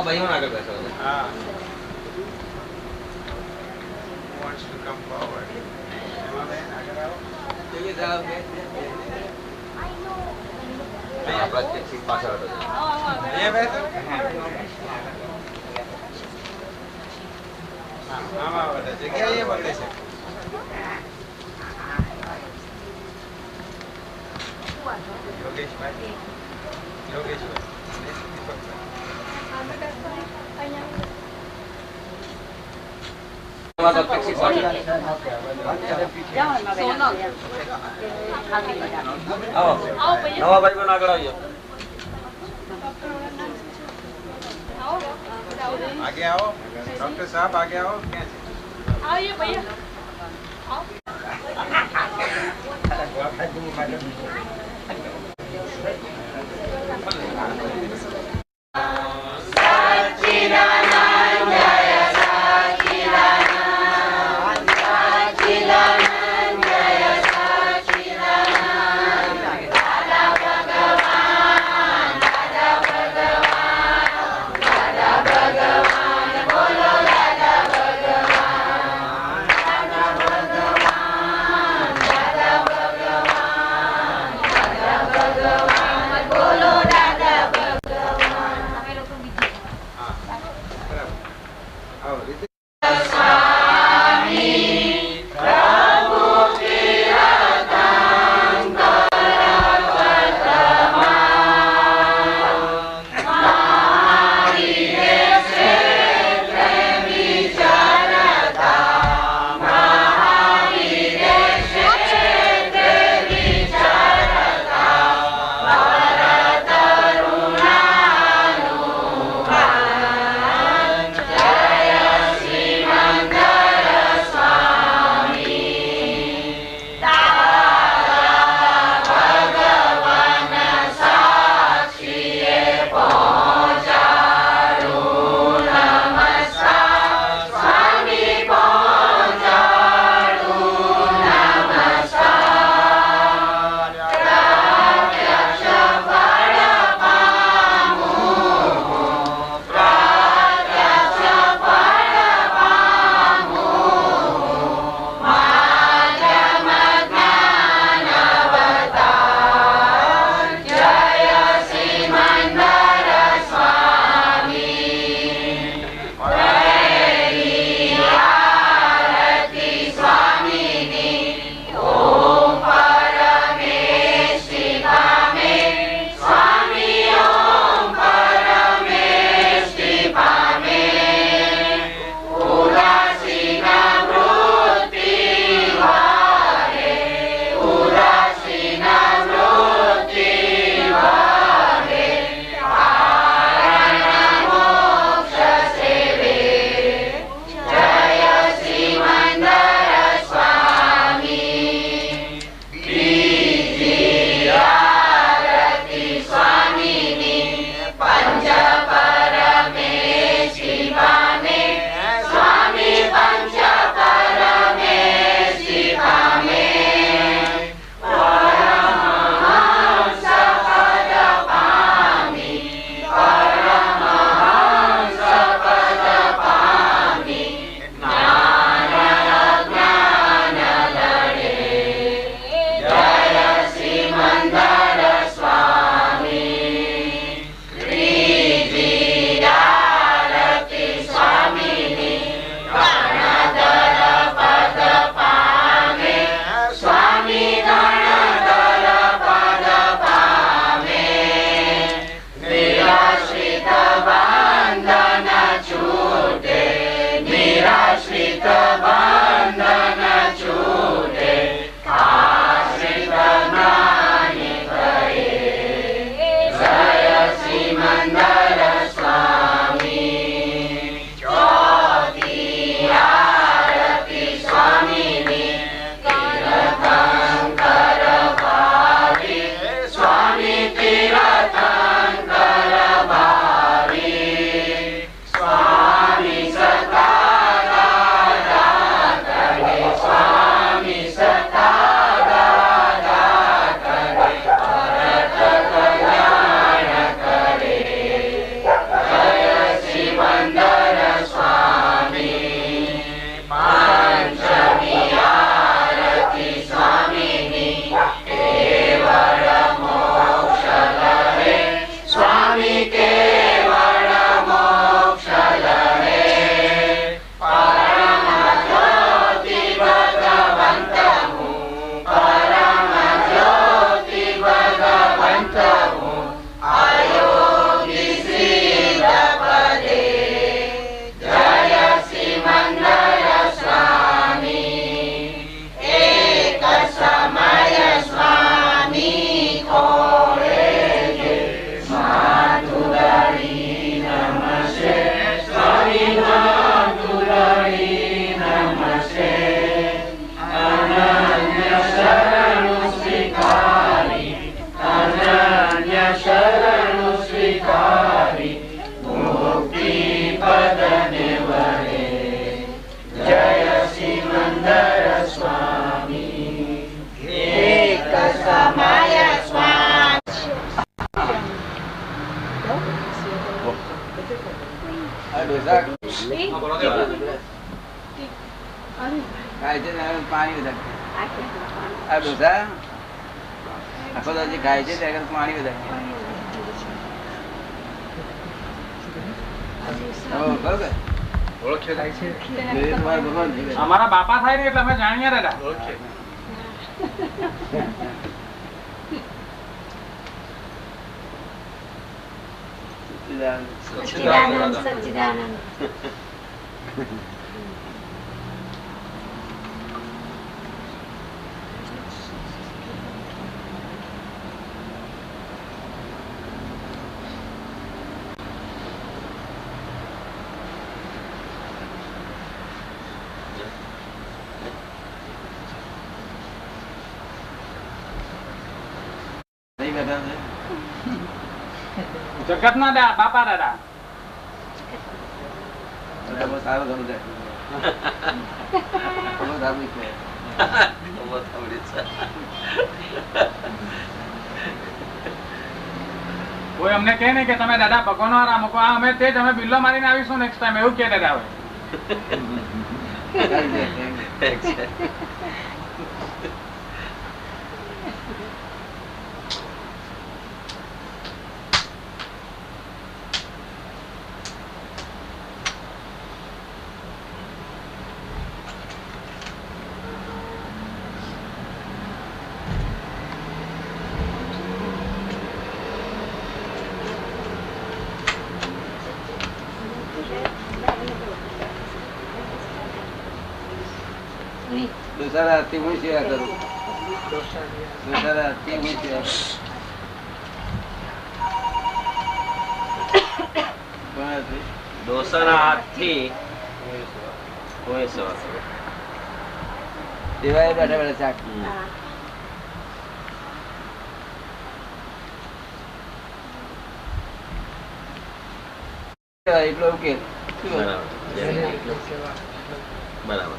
ભાઈઓ આગળ બેસો. હા. Wants to come forward. આગળ આવો. કેવી જાવ બે. આપણા ટેક્સી પાછળ હતો. એ બેસો. હા, આમાં બધા જગ્યાએ બોલે છે. યોગેશભાઈ. ટેક્સી પાછળ. આવો. નવા ભાઈ પણ આગળ આવ્યો. आगे आओ डॉक्टर साहब आगे आओ क्या आइए भैया आओ ખાય છે ને પાણી વધારે આ ડોસા આખો દાદી ખાય છે ત્યાં પાણી વધારે અમારા બાપા થાય ને એટલે અમે જાણીએ દાદા. સચ્ચિદાનંદ સચ્ચિદાનંદ જગત ના બાપા દાદા. સારું ગણું છે કોઈ અમને કે નહીં કે તમે દાદા ભગવાન વાળા મૂકો, અમે તે જ અમે બિલ્લો મારીને આવીશું નેક્સ્ટ ટાઈમ એવું કે દાદા હવે. દોસારા હાથથી હું સેવા કરું. દોસારા હાથથી હું સેવા કરું. કોણ હાથથી? ડોસાના હાથથી કોઈ સેવા કરે. દેવાય બેઠા બેઠા શાક. એટલો ઉકેલ. બરાબર.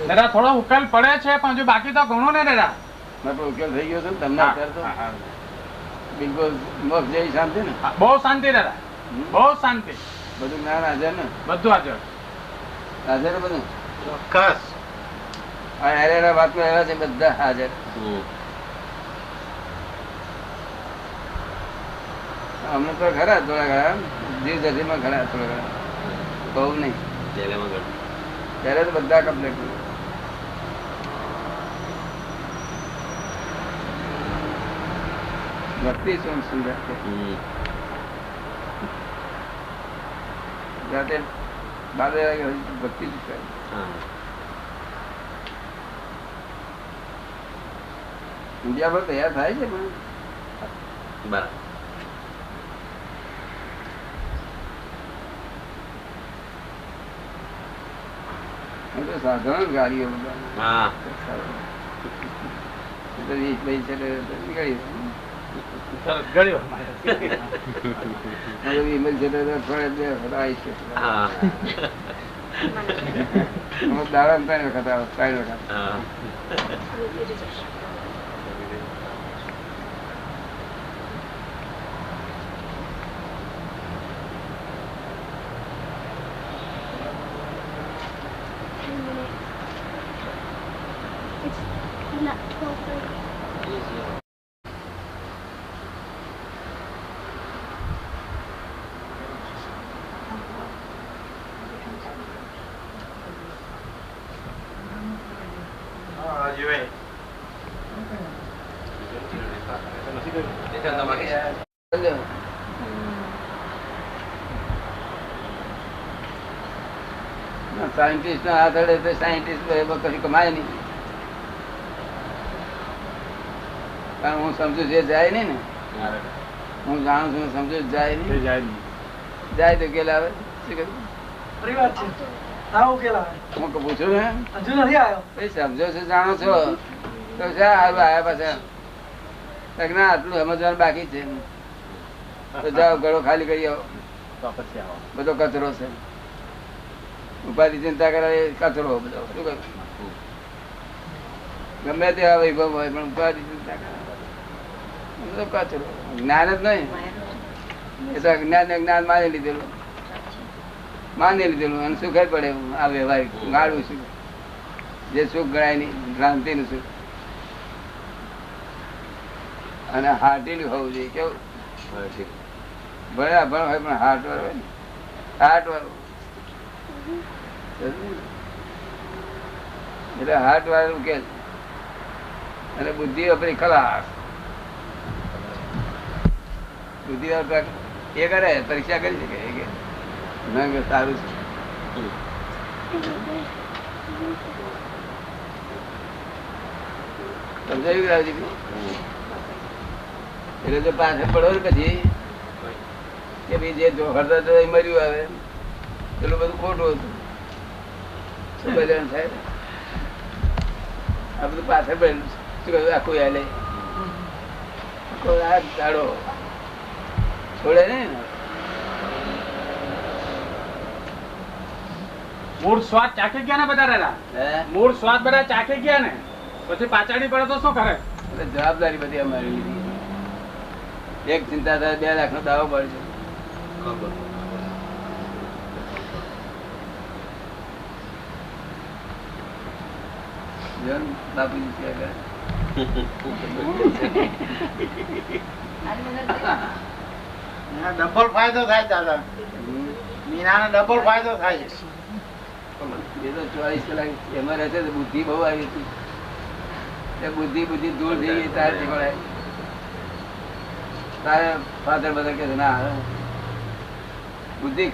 દાદા થોડો ઉકેલ પડે છે પણ હજુ બાકી તો ઘણું ને દાદા. ઉકેલ થઈ ગયો છે ને તમને અત્યારે તો બિલકુલ મોક્ષ જેવી શાંતિ ને. બહુ શાંતિ દાદા, બહુ શાંતિ. બધું જ્ઞાન હાજર ને, બધું હાજર હાજર ને બધું. ચોક્કસ. વાતમાં એવા છે બધા હાજર. અમને તો ખરા થોડા ઘણા જીવ ધરતીમાં ખરા થોડા ઘણા, બહુ નહીં. ત્યારે તો બધા કમ્પ્લેટ. ભક્તિ શું સુંદર છે. જાતે બાબે ભક્તિ જ કરે. ઇન્ડિયા પર તૈયાર થાય છે પણ બરાબર. સાધારણ ગાડીઓ બધા હા. 20 છે નીકળી સરસ ગળ્યો. ઈમેલ છે હા. દાડા 3 વખત આવે, 3 વખત. હા. સાયન્ટિસ્ટ ના આધારે તો સાયન્ટિસ્ટ કશું કમાય નહીં. કારણ હું સમજુ જે જાય નહીં ને, હું જાણું છું સમજુ જાય નહીં. જાય તો કેલ આવે. શું કહ્યું? હું પૂછું ને સમજો છો જાણો છો તો આયા પાછા ના આટલું સમજવાનું બાકી છે તો જાઓ ગળો ખાલી કરી આવો. બધો કચરો છે. ઉપાધિ ચિંતા કરે કચરો બધો. શું કહ્યું? ગમે તેવા વૈભવ હોય પણ ઉપાધિ કચરો જ્ઞાન જ નહીં. એ તો જ્ઞાન માની લીધેલું અને સુખ જ પડે. આ વ્યવહારિક ગાળું સુખ, જે સુખ ગણાય નહીં, ભ્રાંતિ નું સુખ. અને હાર્ટેલું હોવું જોઈએ. કેવું ભલે અભણ હોય પણ હાર્ટ વાળું હોય ને, હાર્ટ વાળું. એટલે હાર્ટ વાળું કે અને બુદ્ધિ વાપરી ખલાસ. બુદ્ધિ વાપર એ કરે પરીક્ષા કરી શકે સારું છે. સમજાયું રાવજી? એટલે જો પાછળ પડો ને પછી કે ભાઈ જે જોખરતા તો મર્યું આવે પેલું બધું ખોટું હતું. શું બધાને થાય? આ બધું પાછળ પડેલું શું કહ્યું આખું યાદ ચાડો છોડે ને. મૂળ સ્વાદ ચાખી ગયા ને બધા દાદા, મૂળ સ્વાદ બધા ચાખી ગયા ને પછી પાછાડી પડે તો શું કરે? એટલે જવાબદારી બધી અમારી લીધી. એક ચિંતા થાય 2 લાખ નો દાવો પડે છે. બાપુજી ડબલ ફાયદો થાય દાદા, મીનાનો ડબલ ફાયદો થાય છે. એ તો 24 કલાક એમાં રહેશે તો બુદ્ધિ બહુ આવી હતી. બુદ્ધિ દૂર થઈ ગઈ તારે શીખવાડાય. તારે ફાધર બધા કે ના બુદ્ધિ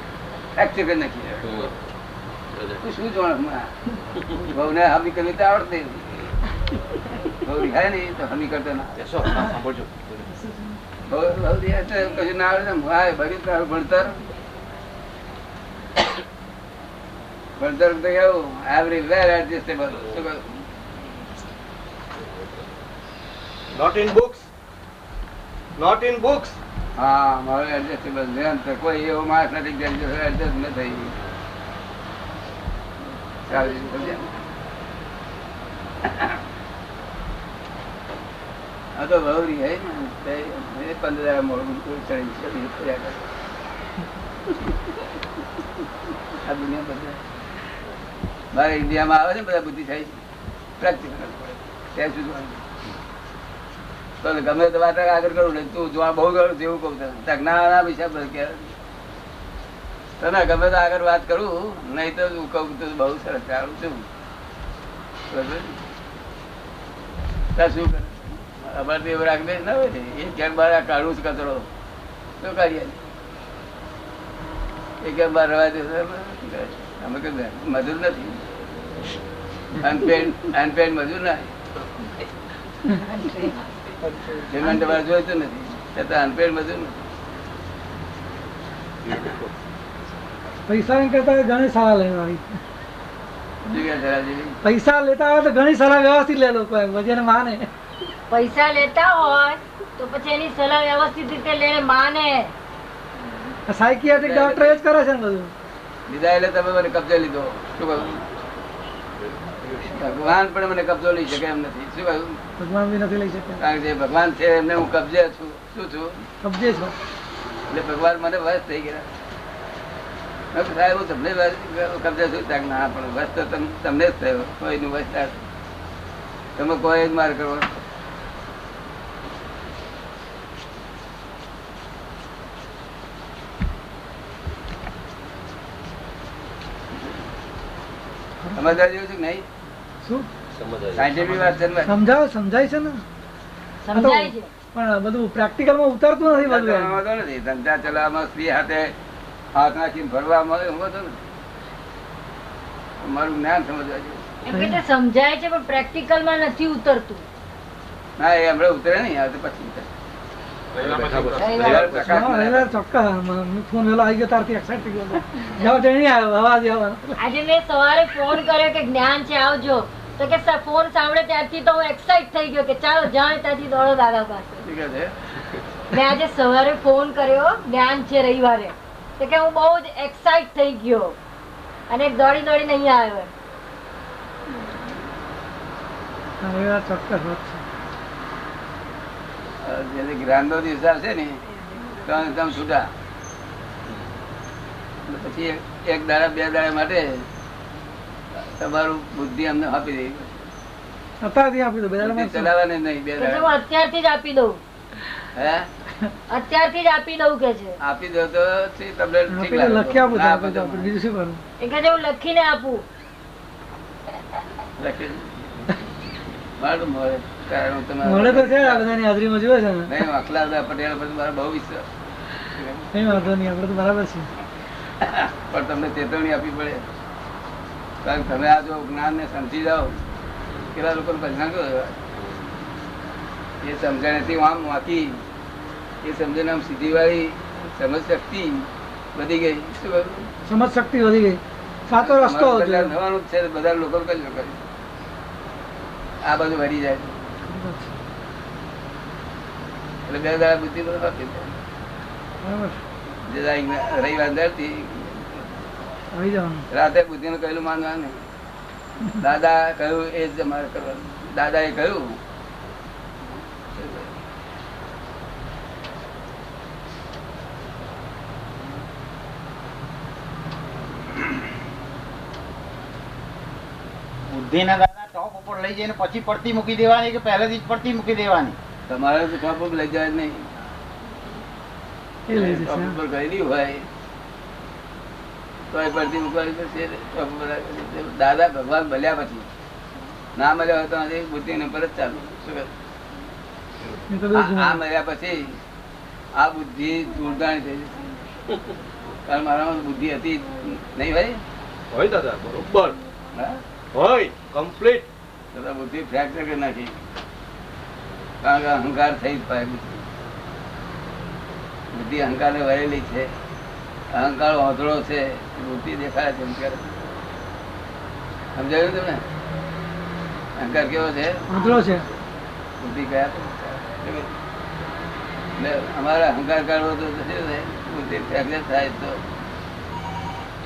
ફ્રેક્ચર કરી નાખી. શું જોવાનું બહુ ને હમી કરવી તો આવડતી બહુ રિહાય ને તો હમી કરતા ના કશું ના આવડે. ભણતર ભણતર તો કેવું એવરીવેર એડજસ્ટેબલ. શું કહ્યું? Not in books. Not in books. હા મારું એડજસ્ટેબલ નિરંતર. કોઈ એવો માણસ નથી એડજસ્ટ ન થઈ. આ તો બહુ રિહાય ને 15,000 મોડું ચડી આ દુનિયા બધા મારે ઇન્ડિયામાં આવે છે બધા બુદ્ધિશાળી પ્રેક્ટિકલ ત્યાં સુધી તો ગમે તો વાત આગળ કરું ને તું જોવા બહુ કરું જેવું કઉ ના પૈસા તને ગમે તો આગળ વાત કરું નહીં તો હું કઉ તો બહુ સરસ ચાલું છું. શું કરે અમારે તો એવું રાખે ના હોય ને એ ક્યાંક બાર કાઢું છું કચરો તો કાઢીએ એ ક્યાંક બાર રવા દે. અમે કઈ મજૂર નથી, અનપેડ મજૂર ના પેમેન્ટ તમારે જોઈતું નથી છતાં અનપેડ મજૂર નથી. પૈસા કરતા ઘણી સલાહ લેવાની. પૈસા લેતા હોય તો ઘણી સલાહ વ્યવસ્થિત લે લોકો વજન માને. પૈસા લેતા હોય તો પછી એની સલાહ વ્યવસ્થિત રીતે લે માને. સાયકિયાટ્રિક ડોક્ટર એ જ કરે છે ને બધું. લીધા એટલે તમે મને કબજો લીધો. શું કહ્યું? ભગવાન પણ મને કબજો લઈ શકે એમ નથી. શું કહ્યું? ભગવાન બી નથી લઈ શકે. કારણ કે ભગવાન છે એમને હું કબજે છું. શું છું? કબજે છો. એટલે ભગવાન મને વશ થઈ ગયા. સાહેબ હું તમને કબજે છું. ના પણ વશ તો તમને જ થયો. કોઈનું વશ થાય તમે કોઈ જ માર કરો. સમજવા જેવું છે નહીં? શું સાયન્ટિફિક વાત છે? સમજાય છે ને, સમજાય છે પણ બધું પ્રેક્ટિકલ માં ઉતરતું નથી. બધું નથી ધંધા ચલાવવામાં સ્ત્રી હાથે હાથ નાખીને ફરવામાં હું હતો ને મારું જ્ઞાન સમજવા જેવું. સમજાય છે પણ પ્રેક્ટિકલ માં નથી ઉતરતું. ના એ હમણાં ઉતરે નહીં, આવે તો પછી ઉતરે. આજે મેં સવારે ફોન કર્યો કે જ્ઞાન છે આવજો, તો કે ફોન સાંભળે ત્યારથી તો હું એક્સાઇટ થઈ ગયો કે ચાલો જાણે ત્યાંથી દોડો દાદા પાસે. મેં આજે સવારે ફોન કર્યો જ્ઞાન છે રવિવારે, તો કે હું બહુ જ એક્સાઇટ થઈ ગયો અને દોડીને અહીંયા આવ્યો. હા, એ વાત ચોક્કસ વાત છે. જે જ્ઞાન નો દિવસ આવશે ને તો એકદમ છૂટા. પછી એક દાડા બે દાડા માટે તમારું બુદ્ધિ અમને આપી દે. અત્યારથી આપી દો, ચલાવવાની નહીં. બે દાડા અત્યારથી જ આપી દઉં. હે અત્યારથી જ આપી દઉં કે છે. આપી દો તો તમને ઠીક લાગે. લખી આપું ના તો આપો તો બીજું શું કરું? એ કે છે હું લખીને આપું. લખી મારું મળે. કારણ તમારે મળે તો છે, આ બધાની હાજરીમાં જોવે છે ને. નહીં, અખલારદાસ પટેલ પર મારો બહુ વિશ્વાસ. કઈ વાંધો નહીં, આપણે તો બરાબર છે. પણ તમને ચેતવણી આપવી પડે. કારણ કે તમે આ જો જ્ઞાન ને સમજી જાઓ, કેટલા લોકો પરેશાન કરો. એ સમજણથી આમ વાંકી, એ સમજણ આમ સીધી વાળી સમજ શક્તિ વધી ગઈ. શું કહ્યું? સમજ શક્તિ વધી ગઈ. સાચો રસ્તો થવાનું છે. બધા લોકો કઈ લોકો આ બાજુ વળી જાય એટલે બે દાડા બુદ્ધિ આપી દે. રવિવાર રાતે બુદ્ધિ નું કહેલું માનવાનું. દાદા કહ્યું એ જ અમારે કરવાનું. દાદા એ કહ્યું બુદ્ધિ ના દાદા ટોપ ઉપર લઈ જઈને પછી પડતી મૂકી દેવાની કે પહેલેથી જ પડતી મૂકી દેવાની? તમારે તો ટોપ ઉપર લઈ જાય નહીં. ટોપ ઉપર ગયેલી હોય તો એ પડતી મૂકવાની પડશે. દાદા ભગવાન મળ્યા પછી ના મળ્યા હોય તો બુદ્ધિ ને પર જ ચાલુ. શું આ મળ્યા પછી આ બુદ્ધિ દૂરદાણી થઈ જશે. કારણ મારામાં બુદ્ધિ હતી નહીં ભાઈ. હોય દાદા, બરોબર હોય, કમ્પ્લીટ. દાદા બુદ્ધિ ફ્રેક્ચર કરી નાખી. કારણ કે અહંકાર થઈ જ પાય. બુદ્ધિ અહંકાર ને વળેલી છે. અહંકાર વાંધળો છે, બુદ્ધિ દેખાય છે. સમજાયું તમને? અહંકાર કેવો છે? વાંધળો છે. બુદ્ધિ કયા? અમારે અહંકાર કાઢવો તો બુદ્ધિ ફ્રેક્ચર થાય તો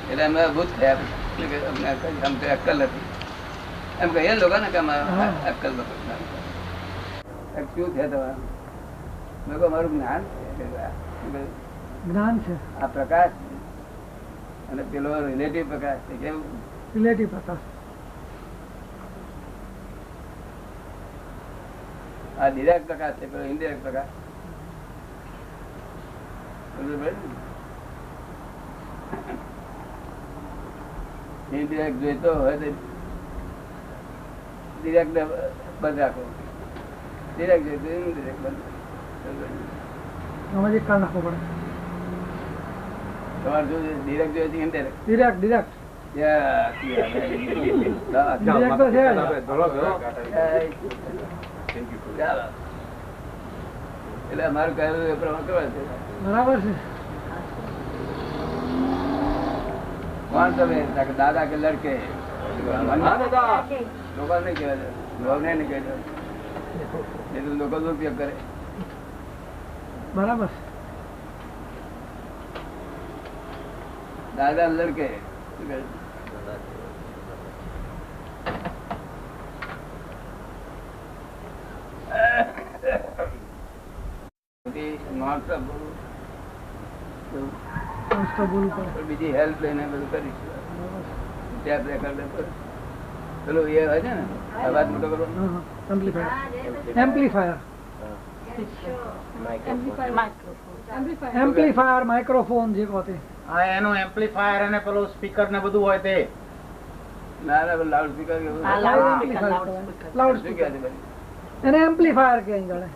એટલે અમે અભૂત થયા. અમને અક્કલ નથી એમ કહીએ લોકો ને કે અક્કલ શું છે તમારું? મેં કહું મારું જ્ઞાન છે. જ્ઞાન છે આ પ્રકાશ અને પેલો રિલેટિવ પ્રકાશ છે. કેવું? રિલેટિવ પ્રકાશ. આ ડિરેક્ટ પ્રકાશ છે, પેલો ઇનડિરેક્ટ પ્રકાશ. ઇનડિરેક્ટ જોઈતો હોય તો ડિરેક્ટ બંધ રાખો. ડિરેક્ટ જોઈતો ઇનડિરેક્ટ બંધ. આમાં જ એક કાળ નાખવો પડે. તમારે શું ડિરેક્ટ જોઈએ ઇનડિરેક્ટ? ડિરેક્ટ ડિરેક્ટ ડિરેક્ટ તો છે. એટલે અમારું કહેલું એ પ્રમાણે કરવા છે. બરાબર છે. કોણ તમે? દાદા કે લડકે? લોકો નહીં કહેવાય, લોકોને નહીં કહેવાય. એ તો લોકો દુરુપયોગ કરે. બરાબર. દાદા લડકે બીજી હેલ્પ લઈને બધું કરીશું. ટેપ રેકર્ડ પેલું એ હોય છે ને અવાજ મોટો કરો. એમ્પ્લીફાયર એમ્પ્લીફાયર માઇક્રોફોન જે કહો તે. હા, એનું એમ્પ્લીફાયર અને પેલું સ્પીકર ને બધું હોય તે. ના ના લાઉડ સ્પીકર લાઉડ સ્પીકર એને એમ્પ્લીફાયર કે ગણે.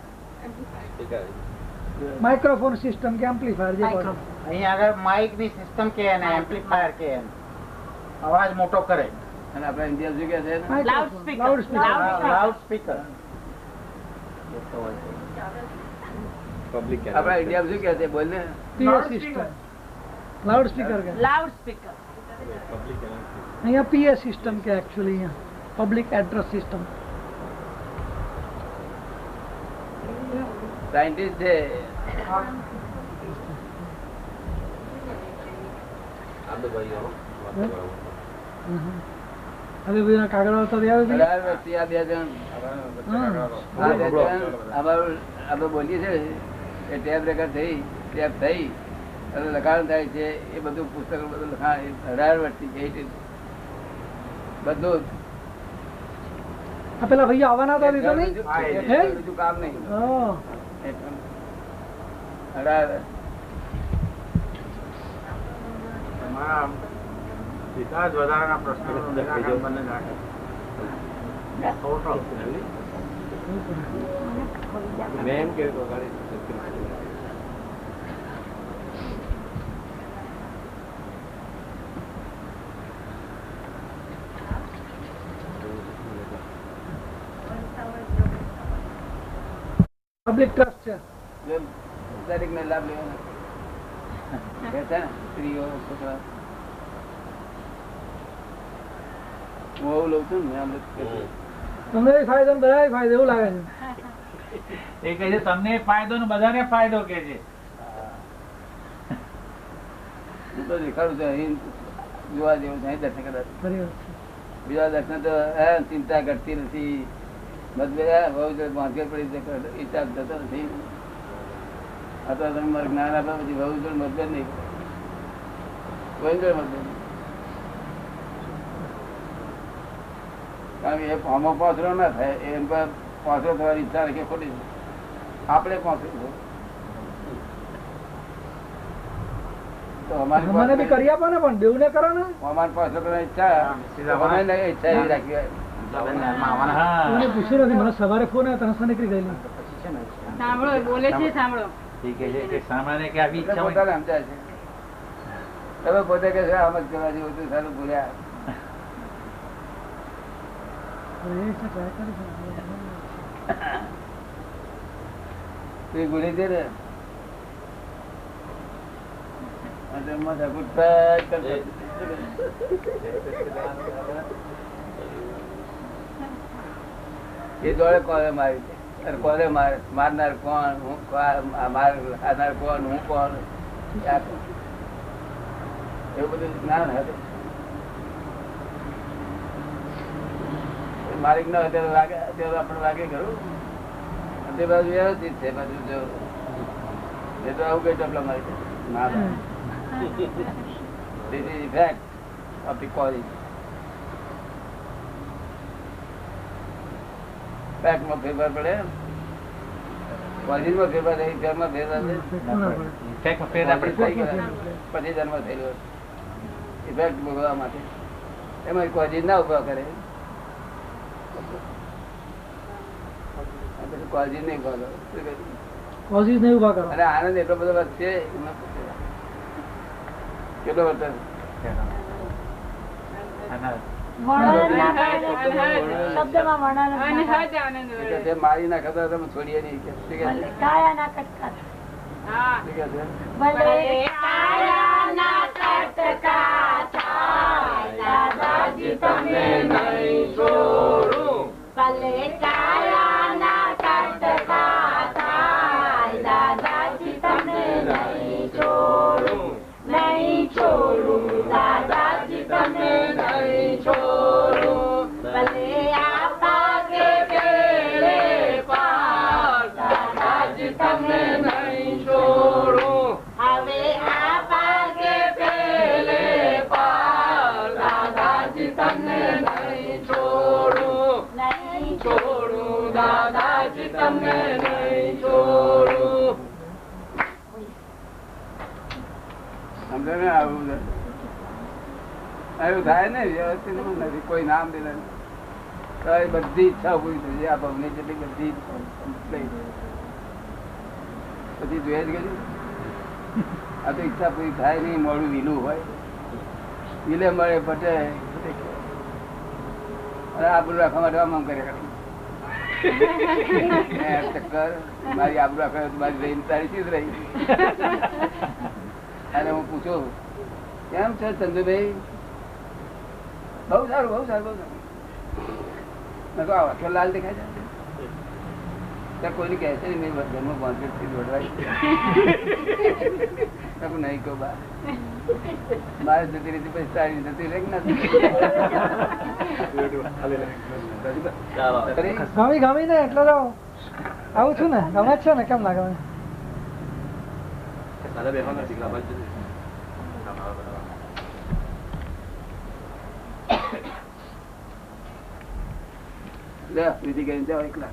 માઇક્રોફોન સિસ્ટમ કે એમ્પ્લીફાયર જે કહો. અહીંયા આગળ માઇક ની સિસ્ટમ કે એને એમ્પ્લીફાયર કે અવાજ મોટો કરે. અને આપડે ઇન્ડિયા શું કે છે? Loud speaker. Loud speaker. આપડા ઇન્ડિયા શું કે છે? બોલ ને. પીએ સિસ્ટમ. લાઉડ સ્પીકર કે લાઉડ સ્પીકર. અહીંયા પીએ સિસ્ટમ કે એકચ્યુઅલી અહીંયા પબ્લિક એડ્રેસ સિસ્ટમ. સાયન્ટિસ્ટ છે. હવે ભાઈ કાગળ આવતા રહ્યા છે. 18 વર્ષથી આ 2 જણ આપણે બોલીએ છે એ ટેપ રેકર્ડ થઈ ટેપ થઈ અને લખાણ થાય છે એ બધું પુસ્તક બધું લખાણ 18 વર્ષથી બધું પેલા ભાઈ આવવાના હતા લીધો નહીં બીજું કામ નહીં. 18 સીધા જ વધારાના પ્રશ્નો બંને નાખે. મેં એમ કહ્યું પબ્લિક ટ્રસ્ટ છે. દરેક ને લાભ લેવાનો કે છે ને સ્ત્રીઓ છોકરા હું આવું લઉં છું ને અમૃત તમને ફાયદો ને બધા ફાયદો એવું લાગે છે. એ કહે છે તમને ફાયદો ને બધાને ફાયદો કે છે. હું તો દેખાડું છું અહીં જોવા જેવું છે અહીં દર્શન કદાચ બરાબર છે. બીજા દર્શન તો ચિંતા કરતી નથી મતભેદ પહોંચે પડી હિસાબ થતો નથી. આ તો તમે મારે જ્ઞાન આપ્યા પછી બહુ જોડ મતભેદ નહીં કોઈ જોડ મતભેદ નહીં. કારણ કે એ આમાં પાછળ ના થાય એમ પર પાછળ થવાની ઈચ્છા રાખે ખોટી છે. આપણે પાછળ તો મને બી કરી આપો ને પણ બેઉ ને કરો ને. અમારે પાછળ કરવાની ઈચ્છા ઈચ્છા એવી રાખી મને પૂછ્યું નથી. મને સવારે ફોન આવ્યો તરસ નીકળી ગયેલી. સાંભળો બોલે છે સાંભળો. સામાન્ય કે આવી ઈચ્છા હોય. પોતાને સમજાય છે. તમે પોતે કે છે આમ જ કરવા જેવું હતું સારું ભૂલ્યા. તું ભૂલી દે ને એ જોડે કોને મારી છે કોને મારનાર કોણ હું મારનાર કોણ હું કોણ એવું બધું જ્ઞાન હતું. માલિક ના હોય ત્યારે લાગે ત્યારે આપણે લાગે ખરું. તે બાજુ વ્યવસ્થિત છે બાજુ જો એ તો આવું કઈ ટપલા મારી છે ના. This is effect of the cause. Fact માં ફેરફાર પડે કોઝિસમાં ફેરફાર થાય ઇફેક્ટમાં ફેરફાર પછી જન્મ થયેલો ઇફેક્ટ ભોગવવા માટે એમાં કોઝિસ ના ઉભા કરે કોઝિસ નહીં ઉભા કરો કોઝિસ નહીં ઉભા કરો. અને આનંદ એટલો બધો વધશે કેટલો વધશે મારી ના ખબર તમે છોડીએ નહીં એવું થાય ને વ્યવસ્થિત નથી કોઈ નામ દે બધી ઈચ્છા પૂરી થઈ જાય. આ ભવની જેટલી બધી પછી જોઈ જ ગયું. આ તો ઈચ્છા પૂરી થાય નહીં મોડું વીલું હોય વીલે મળે પટે અને આબરૂ રાખવા માટે આમ કરે ચક્કર મારી આબરૂ રાખવા મારી રહી તારી ચીજ રહી. અને હું પૂછું કેમ છે ચંદુભાઈ? બહુ સારું બહુ સારું બહુ સારું. લાલ દેખાય છે કોઈને કહે છે નહીં ઘરમાં 5 વડવાય નહીં કહું બા મારે જતી રીતે પછી તારી જતી રહે ગમી ગમી ને એટલે તો આવું છું ને ગમે છે ને કેમ ના ગમે લે વિધિ કરીને જાઓ એકલા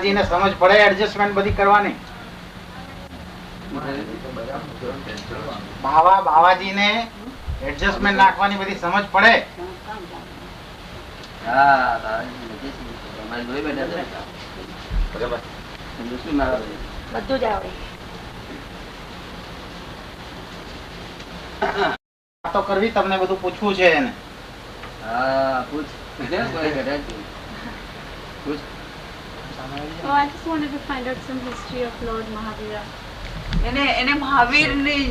ને સમજ પડે એડજસ્ટમેન્ટ બધી કરવાની. બાવાજી ને એડજસ્ટમેન્ટ નાખવાની બધી સમજ પડે. બધું જ આવડે. વાતો કરવી, તમને બધું પૂછવું છે એને. હા પૂછ પૂછ. Oh, I just wanted to find out some history of Lord Mahavira. એને મહાવીરની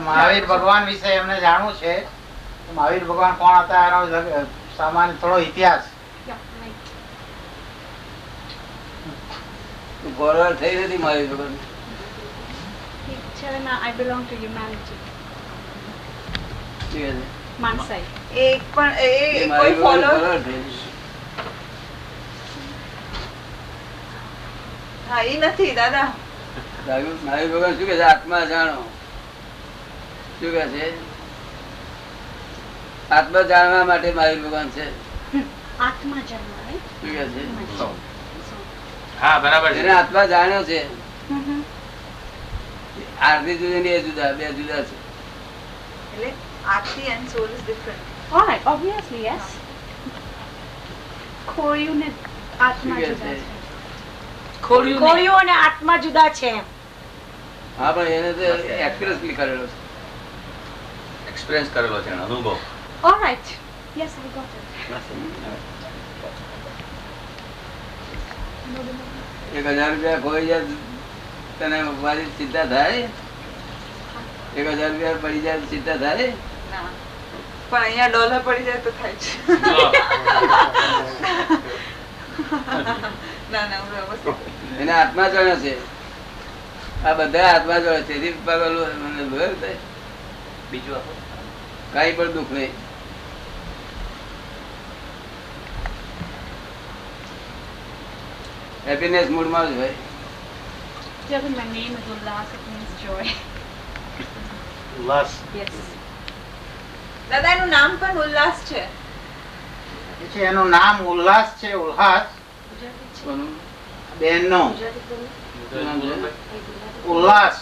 મહાવીર ભગવાન વિશે એમને જાણવું છે. મહાવીર ભગવાન કોણ હતા એનો સામાન્ય થોડો ઇતિહાસ. તું ફોરવર્ડ થઈ નથી મહાવીર ભગવાન. I belong to humanity. ઠીક છે. માનસાઈ. એક પણ કોઈ ફોલો હા એ નથી દાદા. મહાવીર ભગવાન શું કે છે? આત્મા જાણો. શું કે છે? આત્મા જાણવા માટે મહાવીર ભગવાન છે. આત્મા જાણવા. શું કે છે? હા બરાબર છે. જેને આત્મા જાણ્યો છે આરતી જુદી ને એ જુદા, બે જુદા છે. એટલે આરતી and soul is different. All right, obviously yes. ખોડિયું ને આત્મા જુદા છે. ખોડિયું અને આત્મા જુદા છે. હા પણ એને તો એક્સપિરિયન્સ કરેલો છે. એક્સપિરિયન્સ કરેલો છે અનુભવ. All right. Yes, I got it. 1000 રૂપિયા ખોઈ જાય તને મારી ચિંતા થાય? 1000 રૂપિયા પડી જાય ચિંતા થાય? પણ અહીંયા ડોલર પડી જાય તો થાય છે. એને આત્મા જાણે છે. આ બધા આત્મા જાણે છે. બીજું કઈ પણ દુઃખ નહીં. હેપીનેસ મૂડમાં જ હોય. Just my name is Ullas, it means joy. ઉલ્લાસ. Yes. દાદા એનું નામ પણ ઉલ્લાસ છે. એનું નામ ઉલ્લાસ છે. ઉલ્લાસ બેન નો ઉલ્લાસ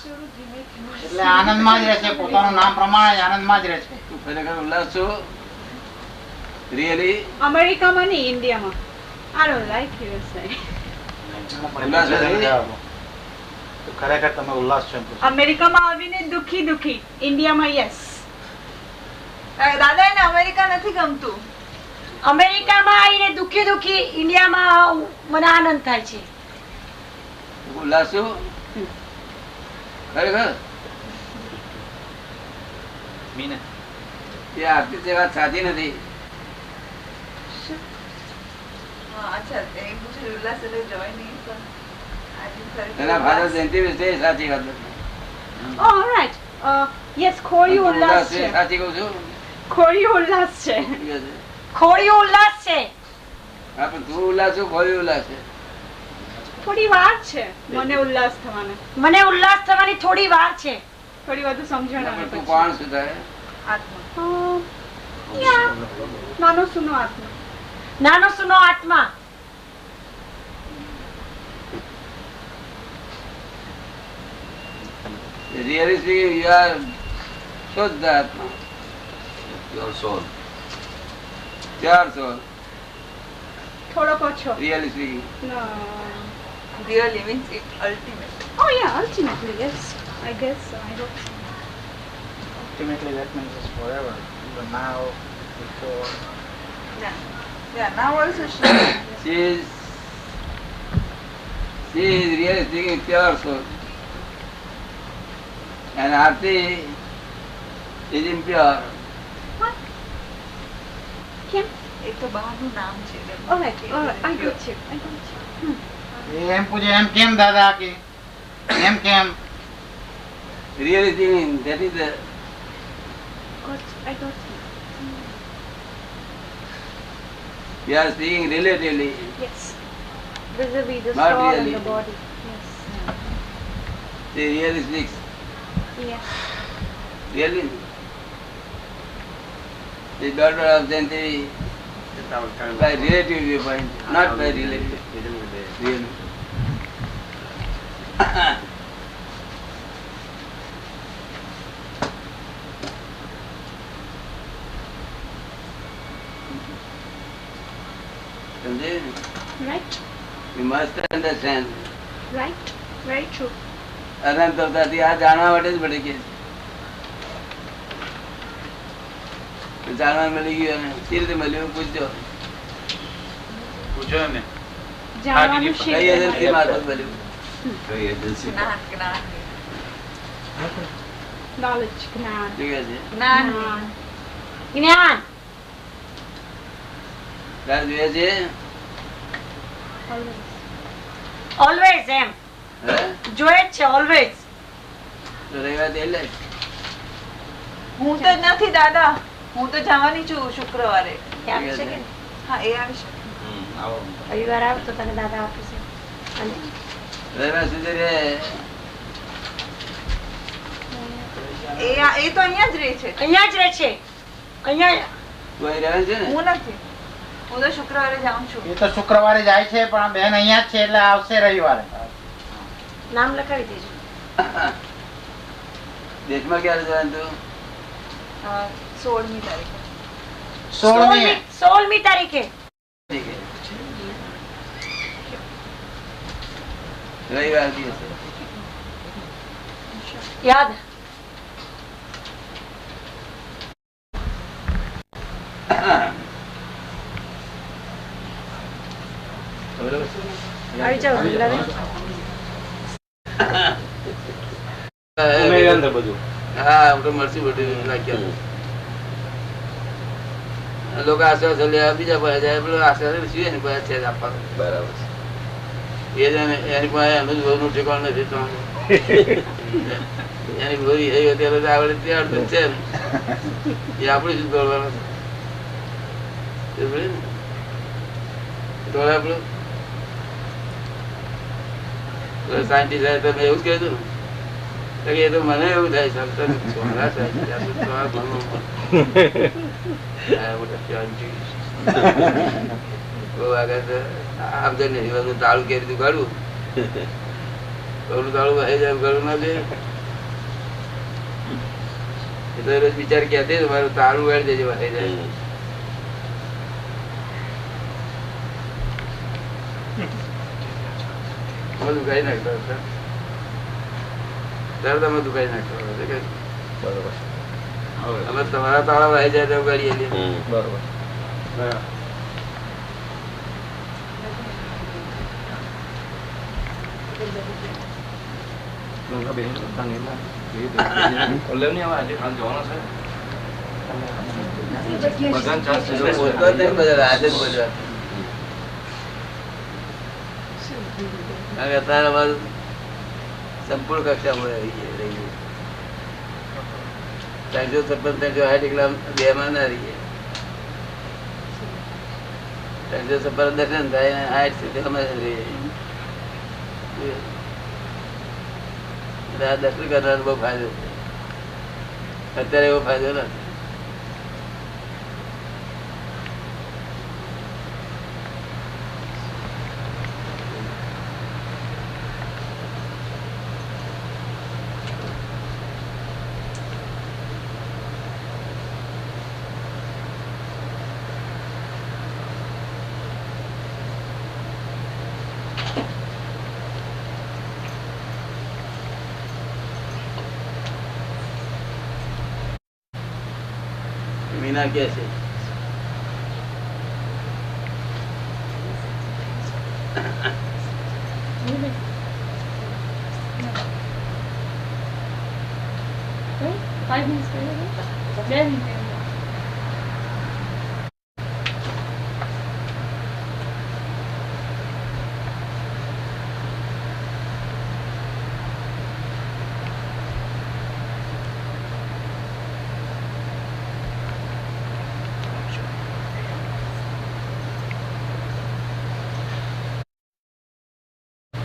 એટલે આનંદમાં જ રહે છે. પોતાનું નામ પ્રમાણે આનંદમાં જ રહે છે. તું ખરેખર ઉલ્લાસ છો? રિયલી? અમેરિકામાં નહીં, ઇન્ડિયામાં. I don't like USA. ખરેખર તમે ઉલ્લાસ છો? અમેરિકામાં આવીને દુખી દુખી, ઇન્ડિયામાં યસ. દાદા એને અમેરિકા નથી ગમતું. અમેરિકામાં આવીને દુખી દુખી, ઇન્ડિયામાં મને આનંદ થાય છે. ઉલ્લાસ છો ખરેખર? એ આરતી તે વાત સાચી નથી. એના ફાધર જયંતિ વિશે સાચી વાત નથી. Oh, all right. Yes, ખોડિયું ઉલ્લાસ છે. સાચી કહું છું. ખોડિયું ઉલ્લાસ છે. ખોડિયું ઉલ્લાસ છે. હા પણ તું ઉલ્લાસ છો, ખોડિયું ઉલ્લાસ છે? થોડી વાર છે મને ઉલ્લાસ થવાનો. મને ઉલ્લાસ થવાની થોડી વાર છે. થોડી વધુ સમજણ આવે. તું કોણ શું થાય? નાનો સુનો આત્મા. નાનો સુનો આત્મા. Really speaking, you are Shuddha Atma. Your soul. Pure soul. થોડોક ઓછો. Really speaking. No. Really means it ultimate. Oh yeah, ultimately yes. I guess so. I hope so. Ultimately that means it's forever. Even now, before. ના Yeah, now also She is really thinking pure soul. And Aarti is impure. એક તો બહારનું નામ છે. Alright, I got you. એમ પૂછે એમ કેમ દાદા કે એમ કેમ Really thinking that is the I got you. we are speaking relatively. Yes. Vis-a-vis the Not soul and really. the body. Yes. She really speaks. Yes. Really. The daughter of Jayanti by relative viewpoint, not by relative. Really. Right? You must understand. Right? Very true. અનંત અવતારથી આ જાણવા માટે જ પડી કે જાણવા મળી ગયું અને સી રીતે મળ્યું પૂછજો પૂછો ને જાણવાનું કઈ શીખ એજન્સી મારફત મળ્યું જ્ઞાન જ્ઞાન knowledge, જ્ઞાન. ઠીક છે જ્ઞાન જ્ઞાન. તાર જોઈએ છે ઓલવેઝ એમ હે જોઈએ જ છે ઓલવેઝ. તો રવિવાર તે લે હું તો નથી દાદા, હું તો જવાની છું શુક્રવારે. આપી શકે ને? હા એ આવી શકે. રવિવાર આવ તો તને દાદા આપીશે. અને રવિવાર સુધી રે એ તો અહીંયા જ રહે છે. અહીંયા જ રહે છે. અહીંયા કોઈ રહે છે ને હું નથી, હું તો શુક્રવારે જાઉં છું. એ તો શુક્રવારે જાય છે પણ આ બેન અહીંયા જ છે એટલે આવશે રવિવારે. નામ લખાવી દેજો. દેશમાં ક્યારે જવાનું તું 16મી તારીખે. 16મી તારીખે. ઠીક છે રવિવાર દિવસે યાદ આવી જાઓ લવે. હા હું તો મળશે બધું નાખ્યા લોકો આશ્વાસન લેવા બીજા પાસે જાય પેલો આશ્વાસન છીએ ને પાસે છે જ આપવાનું બરાબર એ જ એની પાસે એનું જ નું ઠેકાણ નથી તો એની ભૂરી એ અત્યારે આવડે તે અડધું છે ને એ આપણે શું કરવાનું તો આપણું સાયન્ટિસ્ટ તમે એવું જ કહેતું ને એ તો મને એવું થાય છે આમ તો નહીં તાળું કેવી રીતે કાઢવું તાળું આવી જાય ઘરું ના જોઈએ એ તો રોજ બિચાર કહેતી મારું તાળું વાળી દેજે વાળી જાય દુકાઈ નાખતો ત્યારે તમે દુકાઈ નાખતો અમે તમારા તાળા વાઈ જાય તો ગાડીએ બરોબર સંપૂર્ણ કક્ષા રહી 356 બે માં ના રહીએ 356 દર્શન થાય 8 સુધી અમે રહીએ દર્શન કરવાનો બહુ ફાયદો છે અત્યારે એવો ફાયદો નથી મીના કે છે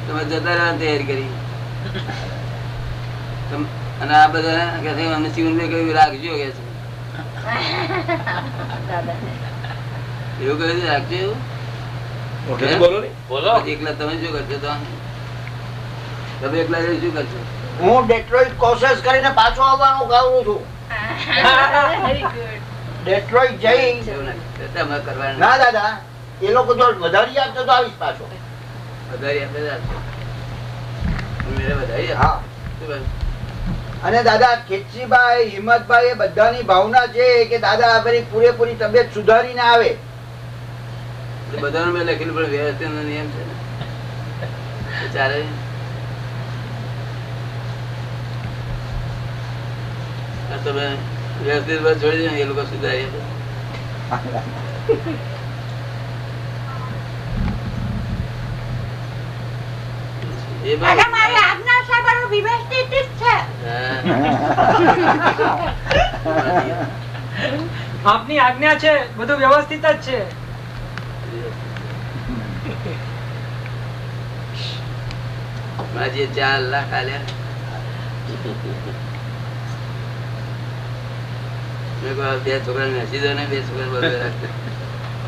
તમે જતા રહેવાની તૈયારી કરી અને આ બધા અમને શિવનભાઈ કહ્યું રાખજો કે છે એવું કહ્યું રાખજો એવું એકલા તમે શું કરશો તો તમે એકલા શું કરશો? હું ડેટ્રોઇટ કોશિશ કરીને પાછો આવવાનું કહું છું. ડેટ્રોઇટ જઈ ના દાદા એ લોકો જો વધારી આપતો તો આવીશ પાછો. અને દાદા કેતરીભાઈ હિંમતભાઈ એ બધાની ભાવના છે કે દાદા આપણી પૂરેપૂરી તબિયત સુધારીને આવે. બધાનું મેં લખેલું પણ વ્યવસ્થિત નો નિયમ છે ચાલે. તમે વ્યવસ્થિત છોડી દો એ લોકો સુધારી આપની આજ્ઞા છે, બધું વ્યવસ્થિત જ છે. જે 4 લાખ આલ્યા મેં કહ્યું 2 છોકરા વેચી દો ને 2 છોકરા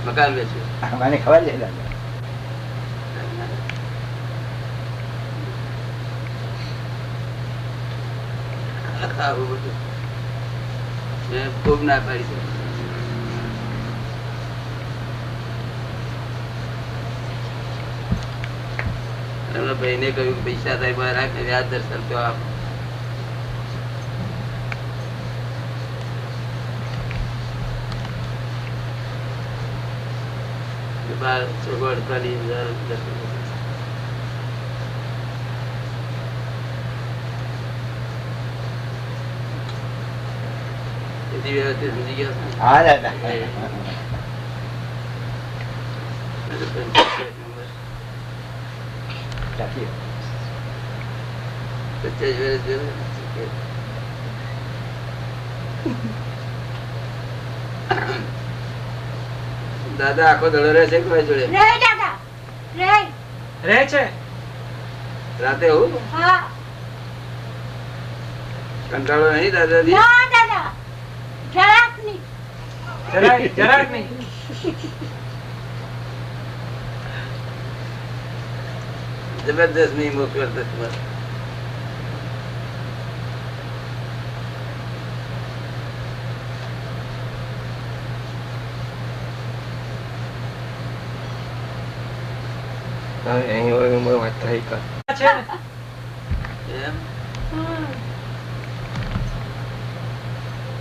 મકાન વેચ્યું. મને ખબર છે આવું બધું મેં ખૂબ ના પાડી છે. એમના ભાઈને કહ્યું પૈસા તારી પાસે રાખ ને વ્યાજ દર્શન તો આપ. વ્યવસ્થિત સમજી ગયા. દાદા આખો દડો રહે છે કોઈ જોડે રહે છે રાતે? હું કંટાળો નહીં દાદાજી? જરાક નહીં. જબરદસ્ત નહીં મોકલતા.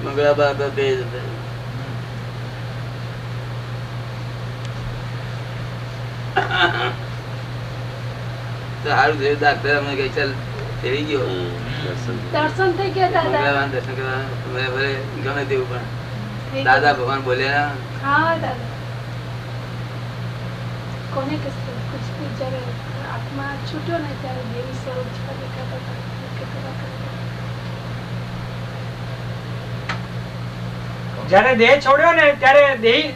મંગળા બા તો તે સારું થયું. ડાક્ટર અમને કઈ ચાલ થઈ ગયો દર્શન થઈ ગયા દાદા. દર્શન કરવા ભલે ગમે તેવું પણ દાદા ભગવાન બોલ્યા. હા દાદા કોને કશું કુછ જયારે આત્મા છૂટ્યો ને ત્યારે દેવી સ્વરૂપ દેખાતા હતા. જયારે દેહ છોડ્યો ને ત્યારે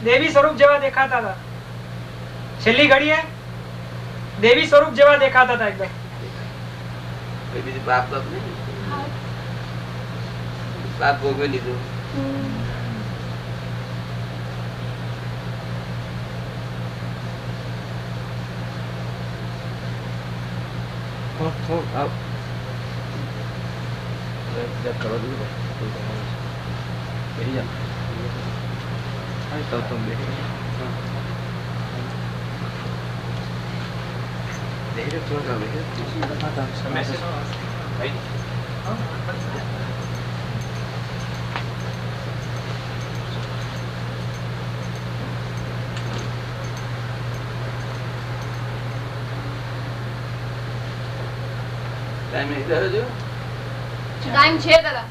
દેવી સ્વરૂપ જેવા દેખાતા હતા. છેલ્લી ઘડીએ દેવી સ્વરૂપ જેવા દેખાતા હતા એકદમ. બીજું પાપ પાપ નહીં, પાપ ભોગવી લીધું. ટાઈમ નહીં થયો જો ટાઈમ છે દાદા.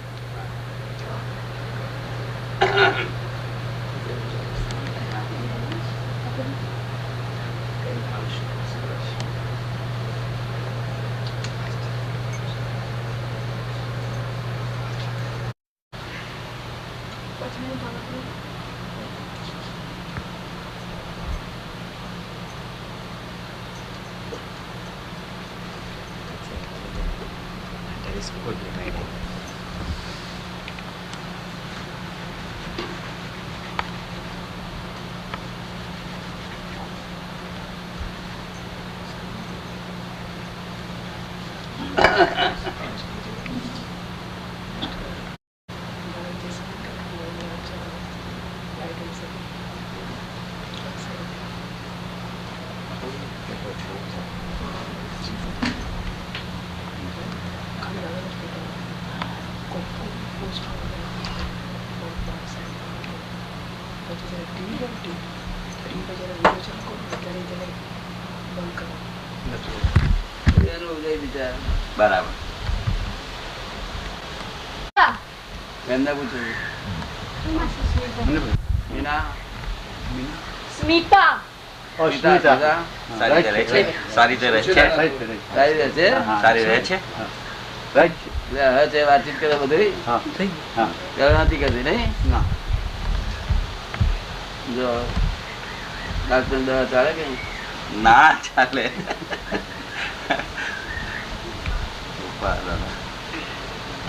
બરાબર. એમને પૂછ્યું મીના સ્મિતા સારી રીતે રહે છે. સારી રીતે રહે છે. સારી રહે છે. સારી રહે છે. હવે છે વાતચીત કરે બધી નથી કરતી નહીં જો ડાક્ટર દવા ચાલે કે ના ચાલે.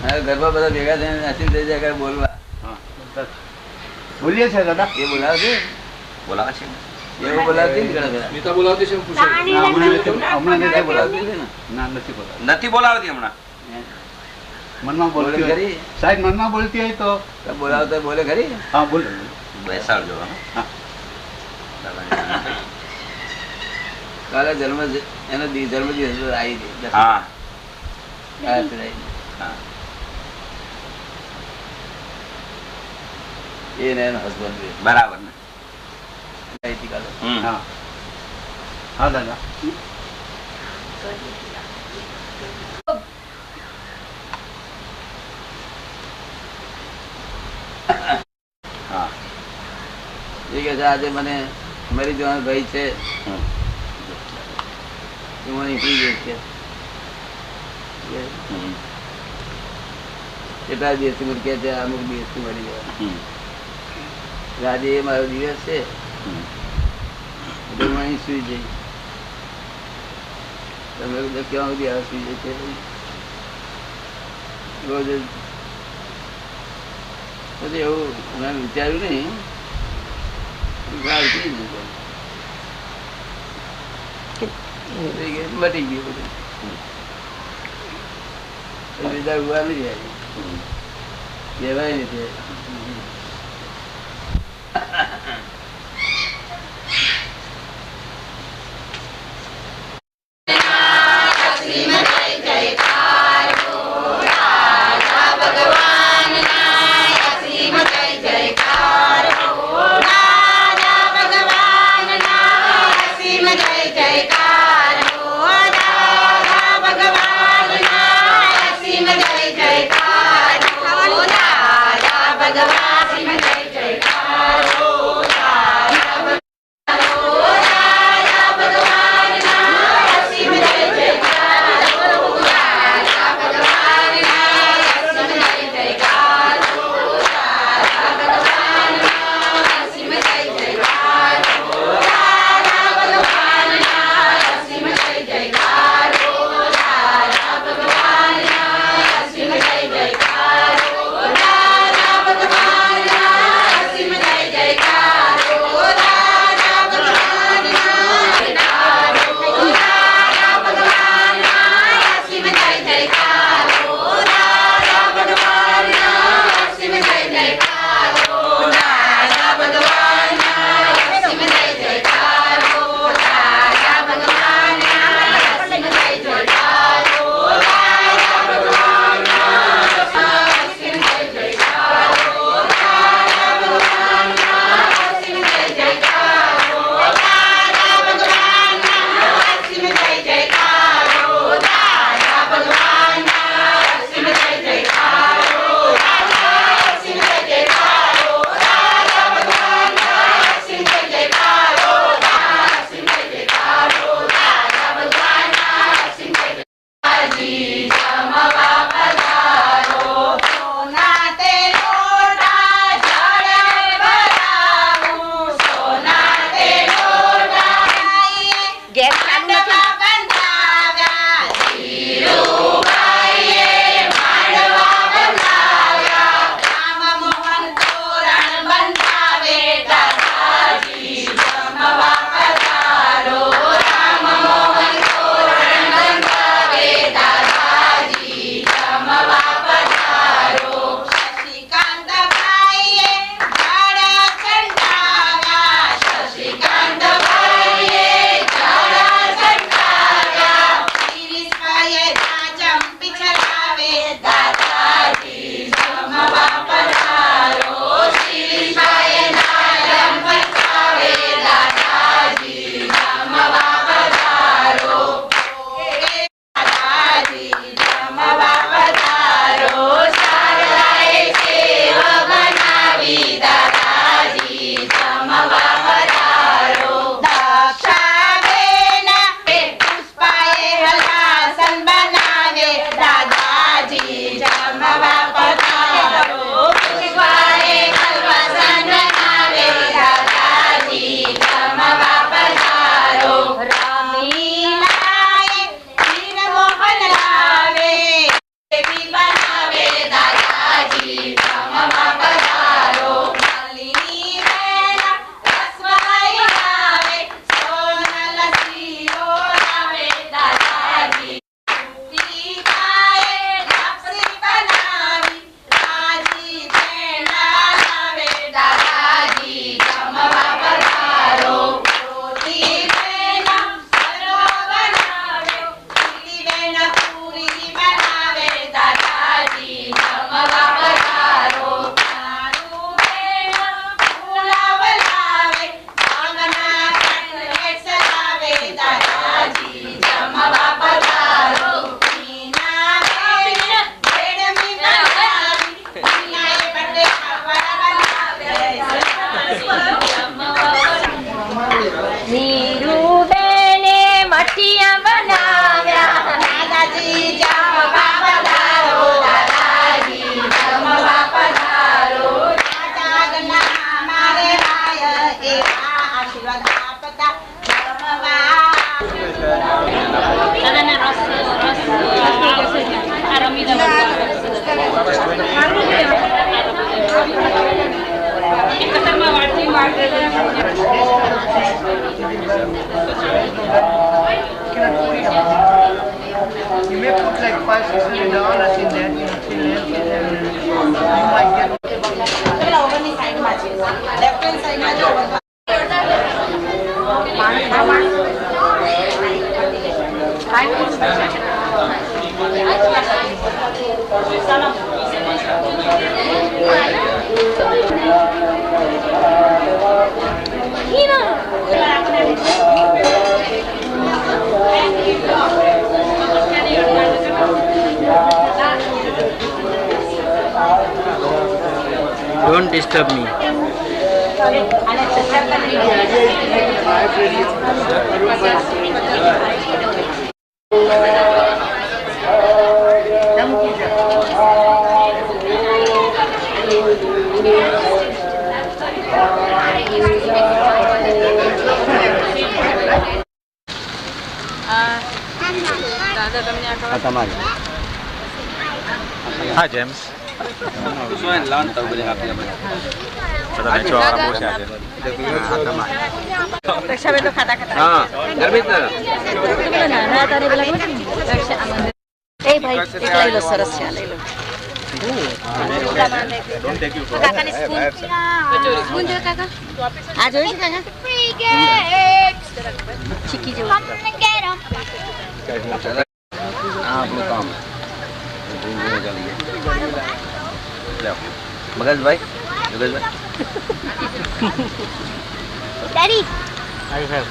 હવે ઘરમાં બધા ભેગા થઈને નસીબ થઈ જાય બોલવા બોલીએ છે દાદા. એ બોલાવે છે બોલાવે છે. એવું બોલાવતી ને ઘણા મીતા બોલાવતી છે એમ પૂછે. હમણાં નથી બોલાવતી છે ને ના નથી બોલાવતી. નથી બોલાવતી હમણાં. મનમાં બોલતી હોય ખરી સાહેબ, મનમાં બોલતી હોય તો બોલાવતા બોલે ખરી હા બોલો. બેસાડજો. કાલે જન્મ એનો જન્મદિવસ આવી ગઈ. હા એને એનો હસબન્ડ બરાબર ને. કાલે હા હા દાદા. હા એ કે છે આજે મને મરી જવાનો ભય છે મને નીકળી ગયો છે કેટલા દિવસથી મને કે છે અમુક દિવસથી મરી ગયા આજે એ મારો દિવસ છે હું અહીં સુઈ જઈ તમે ક્યાં સુધી આ સુઈ જાય છે રોજ પછી એવું મેં વિચાર્યું નહીં મટી ગયું બધું બીજા ઉભા નહીં જાય કહેવાય નથી. ભગવાન ગાંઠિયા બનાવ્યા દાદાજી જમવા પધારો દાદાજી જમવા પધારો જાગના મારે ભાય એવા આશીર્વાદ આપતા જમવા દાદાના રસ આ Ramila કતરમાં વાટલી You may put like $500-600 in that, you might get. Left hand side માં જો Don't disturb me. Hi, James. Lawan tahu boleh apa yang Bagas bhai, Bagas bhai. Daddy, I have.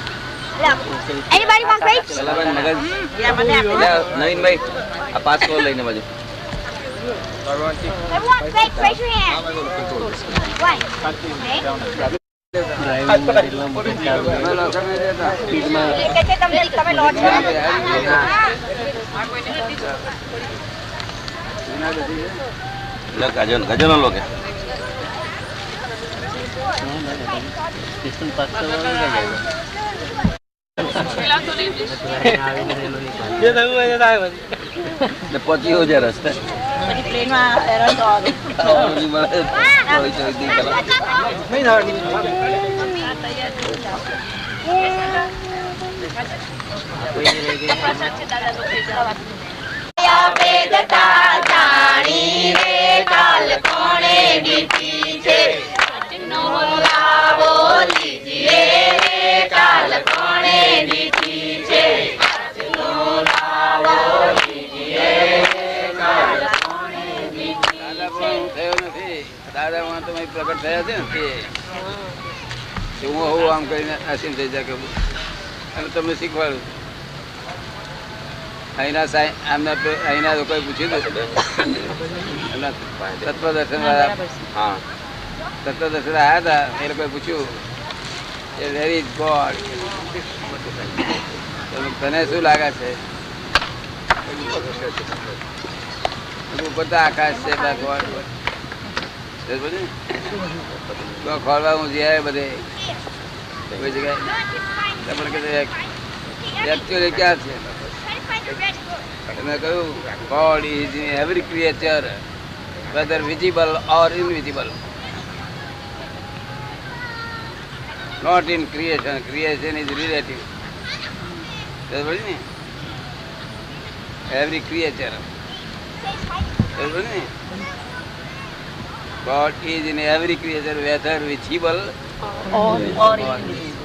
anybody want grapes? Salaman Bagas. Yeah, મને આપો. Naveen bhai, આ passport લઈને બાજુ. I want grapes. Raise your hand. One. Okay. કે છે તમે લોટ છો Look, gajan lo ke? ये तो हुआ जाता है Ne poti ho ja rasta. Plane માં એરર તો આવે Ni mala. Koi choi di kala. नहीं था વેદતા જાણી રે કાલ કોણે દીધી છે નો લાવો લીજીએ રે કાલ કોણે દીધી છે નો લાવો લીજીએ રે કાલ કોણે દીધી છે થયો નથી દાદા માં તો પ્રગટ થયા છે ને તે હું હોઉં આમ કરીને આસીમ થઈ જાય કે અને તમને શીખવાડું અહીંના લોકોએ પૂછ્યું હતું તત્વદર્શન વાળા હા તત્વદર્શન આવ્યા હતા એ લોકોએ પૂછ્યું કે વેર ઇઝ ગોડ તને શું લાગે છે ઉપર તો આકાશ છે ગોડ ખોલવા હું જઈએ બધે કોઈ જગ્યાએ એકચ્યુઅલી ક્યાં છે મેં કહ્યું God is in every creature, whether visible or invisible. Not in creation. Creation is relative. Every creature. God is in every creature, whether visible or invisible.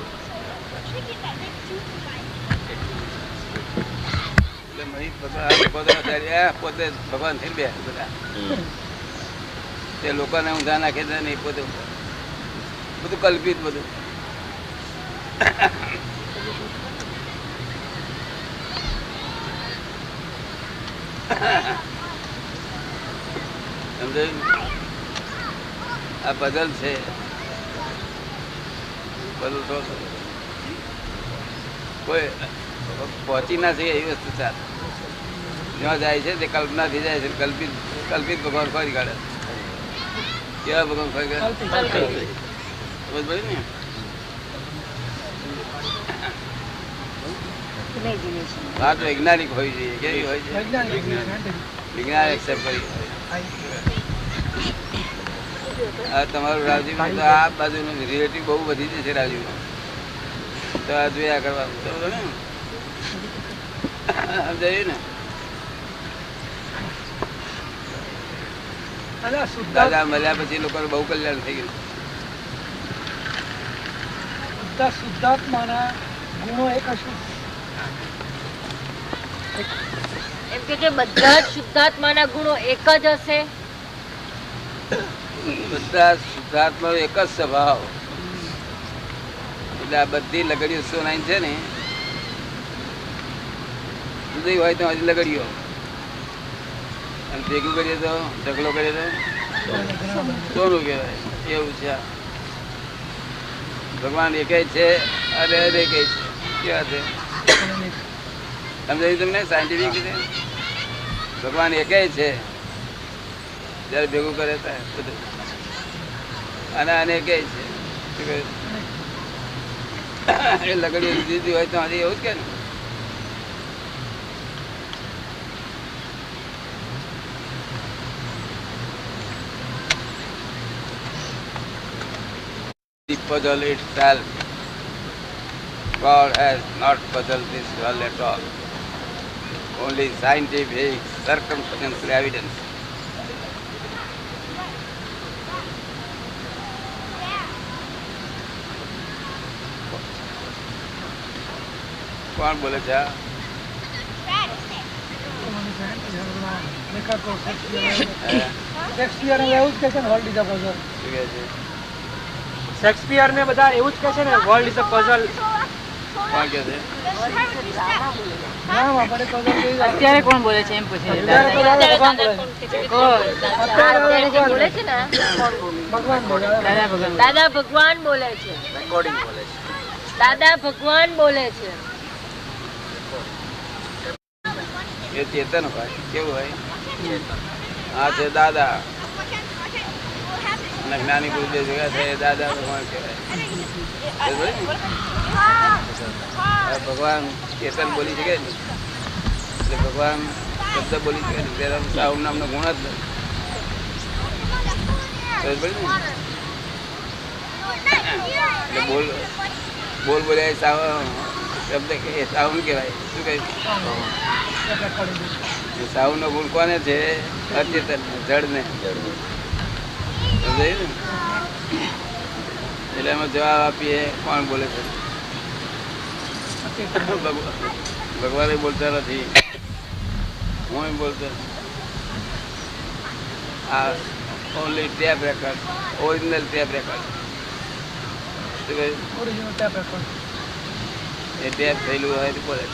પોતે ભગવાન થઈ બે બધા તે લોકોને ઊંધા નાખે છે નહીં પોતે બધું કલ્પિત બધું સમજાયું આ પઝલ છે બધું કોઈ પહોંચી ના શકે એવી વસ્તુ સાત જ્યાં જાય છે તે કલ્પનાથી જાય છે. કલ્પિત ભગવાન ફરી કાઢે. કેવા ભગવાન ફરી કાઢે ને વાત વૈજ્ઞાનિક હોય છે. કેવી હોય છે? વિજ્ઞાન એક્સેપ્ટ કરી. તમારું રાવજી તો આ બાજુ રિલેટિવ બહુ વધી જશે રાવજી તો આ જોયા કરવાનું સમજાયું ને. દાદા મળ્યા પછી લોકો બહુ કલ્યાણ થઈ ગયું. શુદ્ધાત્માના ગુણો એક હશે એમ કે બધા જ શુદ્ધાત્માના ગુણો એક જ હશે. બધા શુદ્ધાત્મા એક જ સ્વભાવ. એટલે આ બધી લગડીઓ સોનાઈ છે ને જુદી હોય તો હજી લગડીઓ અને ભેગું કરીએ તો ઢગલો કરીએ તો સોનું કહેવાય. એવું છે ભગવાન એક છે અને અનેક છે. કેવા છે સમજાયું તમને? સાયન્ટિફિક રીતે ભગવાન એક છે જયારે ભેગું કરે બધું અને અનેક છે. એ લગડીઓ દીધી હોય તો હજી એવું જ કે The puzzle itself. God has not puzzled this world at all. Only scientific, circumstantial evidence. કોણ બોલે છે? શેક્સપિયર ને બધા એવું જ કહે છે ને વર્લ્ડ ઇઝ અ પઝલ. કોણ કે છે? અત્યારે કોણ બોલે છે એમ પૂછે દાદા ભગવાન બોલે છે. દાદા ભગવાન બોલે છે. એ ચેતન હોય. કેવું હોય? હા છે દાદા અને જ્ઞાની પુરુષ ભેગા થાય દાદા ભગવાન કહેવાય. ભગવાન ચેતન બોલી શકે ને એટલે ભગવાન શબ્દ બોલી શકે ને ત્યારે સાહુ નામનો ગુણ જ નથી. બોલ બોલ્યા શબ્દ સાહુ કહેવાય. શું કહે? સાહુ નો ગુણ કોને છે? અચેતન જડ ને. એટલે એમાં જવાબ આપીએ કોણ બોલે છે? ભગવાન બોલતા નથી, હું બોલતો. આ only tape record, original tape record. એ ટેપ થયેલું હોય તો બોલે.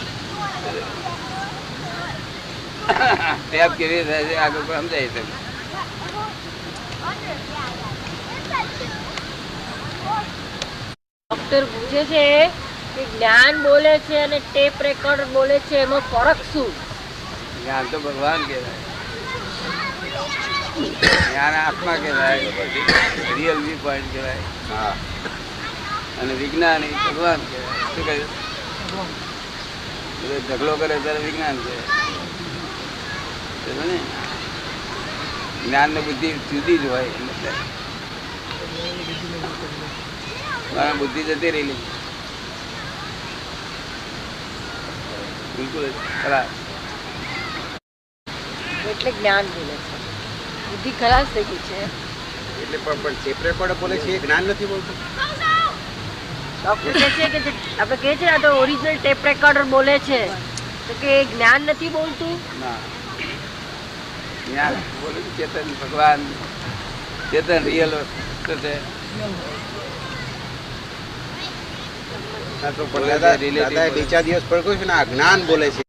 ટેપ કેવી થાય છે આગળ પણ સમજાય છે. ડોક્ટર પૂછે છે કે જ્ઞાન બોલે છે અને ટેપ રેકોર્ડ બોલે છે એમાં ફરક શું? જ્ઞાન તો ભગવાન કહેવાય, જ્ઞાન આત્મા કહેવાય, રિયલ વ્યૂ પોઈન્ટ કહેવાય. અને વિજ્ઞાન એ ભગવાન કહેવાય. શું કહ્યું? ઢગલો કરે ત્યારે વિજ્ઞાન કહેવાય. જ્ઞાન ને બુદ્ધિ જુદી જ હોય. બુદ્ધિ જતી રહેલી બિલકુલ ખરાબ. એટલે જ્ઞાન બોલે છે, બુદ્ધિ ખરાબ થઈ ગઈ છે. એટલે પણ ટેપ રેકોર્ડ બોલે છે એ જ્ઞાન નથી બોલતું. ડોક્ટર કહે છે કે આપણે કહે છે ને તો ઓરિજિનલ ટેપ રેકોર્ડર બોલે છે તો કે જ્ઞાન નથી બોલતું. ના, જ્ઞાન બોલે ચેતન ભગવાન, ચેતન રિયલ વસ્તુ છે. દાદા 2-4 દિવસ પડ્યું છે ને આ જ્ઞાન બોલે છે.